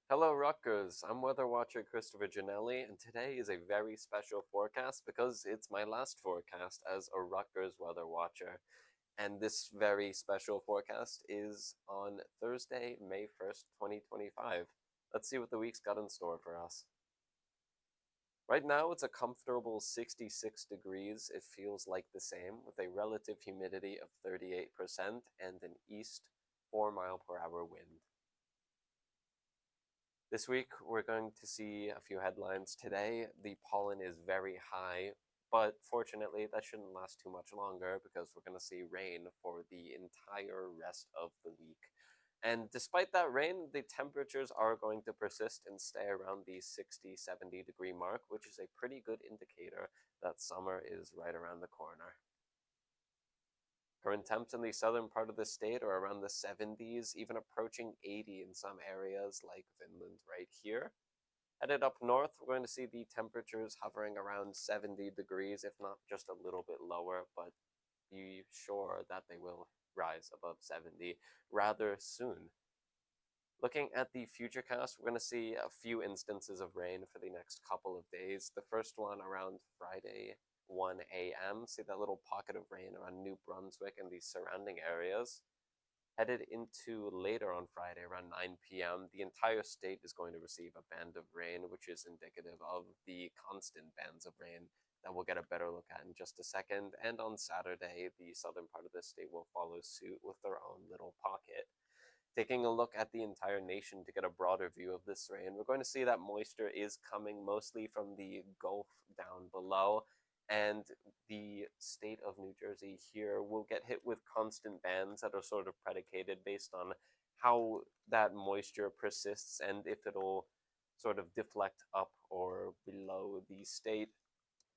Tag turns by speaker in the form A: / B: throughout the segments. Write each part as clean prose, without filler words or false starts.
A: Hello, Rutgers. I'm Weather Watcher Christopher Jannelli, and today is a very special forecast because it's my last forecast as a Rutgers Weather Watcher. And this very special forecast is on Thursday, May 1st, 2025. Let's see what the week's got in store for us. Right now, it's a comfortable 66 degrees. It feels like the same with a relative humidity of 38% and an east 4-mile-per-hour wind. This week, we're going to see a few headlines. Today, the pollen is very high, but fortunately, that shouldn't last too much longer because we're going to see rain for the entire rest of the week. And despite that rain, the temperatures are going to persist and stay around the 60-70 degree mark, which is a pretty good indicator that summer is right around the corner. Current temps in the southern part of the state are around the 70s, even approaching 80 in some areas like Finland right here. Headed up north, we're going to see the temperatures hovering around 70 degrees, if not just a little bit lower, but be sure that they will rise above 70 rather soon. Looking at the futurecast, we're going to see a few instances of rain for the next couple of days. The first one around Friday, 1 a.m. See that little pocket of rain around New Brunswick and the surrounding areas. Headed into later on Friday around 9 p.m., the entire state is going to receive a band of rain, which is indicative of the constant bands of rain that we'll get a better look at in just a second. And on Saturday, the southern part of the state will follow suit with their own little pocket. Taking a look at the entire nation to get a broader view of this rain, we're going to see that moisture is coming mostly from the Gulf down below, and the state of New Jersey here will get hit with constant bands that are sort of predicated based on how that moisture persists and if it'll sort of deflect up or below the state.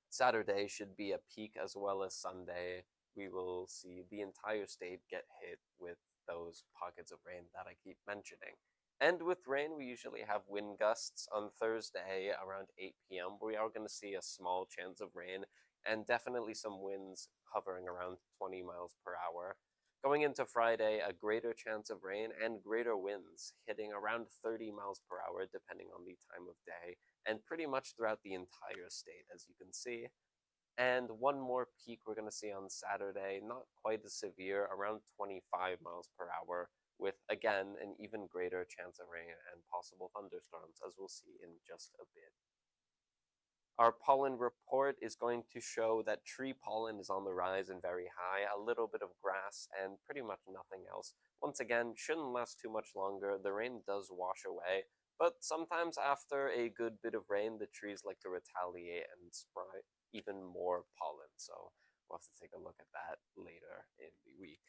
A: Saturday should be a peak as well as Sunday. We will see the entire state get hit with those pockets of rain that I keep mentioning. And with rain, we usually have wind gusts on Thursday around 8 p.m. We are going to see a small chance of rain and definitely some winds hovering around 20 miles per hour. Going into Friday, a greater chance of rain and greater winds hitting around 30 miles per hour depending on the time of day, and pretty much throughout the entire state, as you can see. And one more peak we're going to see on Saturday, not quite as severe, around 25 miles per hour, with again an even greater chance of rain and possible thunderstorms, as we'll see in just a bit. Our pollen report is going to show that tree pollen is on the rise and very high, a little bit of grass, and pretty much nothing else. Once again, shouldn't last too much longer. The rain does wash away, but sometimes after a good bit of rain, the trees like to retaliate and spray even more pollen. So we'll have to take a look at that later in the week.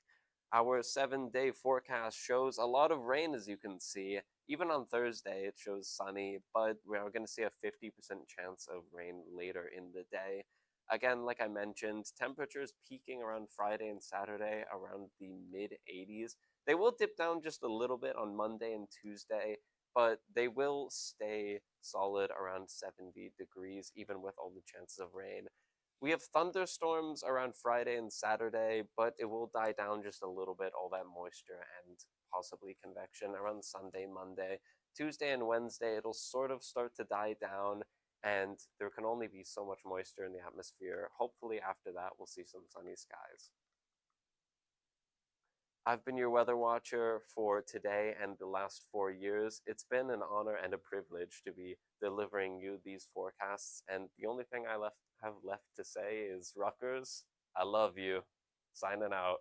A: Our 7 day forecast shows a lot of rain, as you can see. Even on Thursday, it shows sunny, but we are going to see a 50% chance of rain later in the day. Again, like I mentioned, temperatures peaking around Friday and Saturday around the mid 80s. They will dip down just a little bit on Monday and Tuesday, but they will stay solid around 70 degrees, even with all the chances of rain. We have thunderstorms around Friday and Saturday, but it will die down just a little bit, all that moisture and possibly convection around Sunday, Monday. Tuesday and Wednesday, it'll sort of start to die down, and there can only be so much moisture in the atmosphere. Hopefully, after that, we'll see some sunny skies. I've been your weather watcher for today and the last 4 years. It's been an honor and a privilege to be delivering you these forecasts. And the only thing I have left to say is, Rutgers, I love you. Signing out.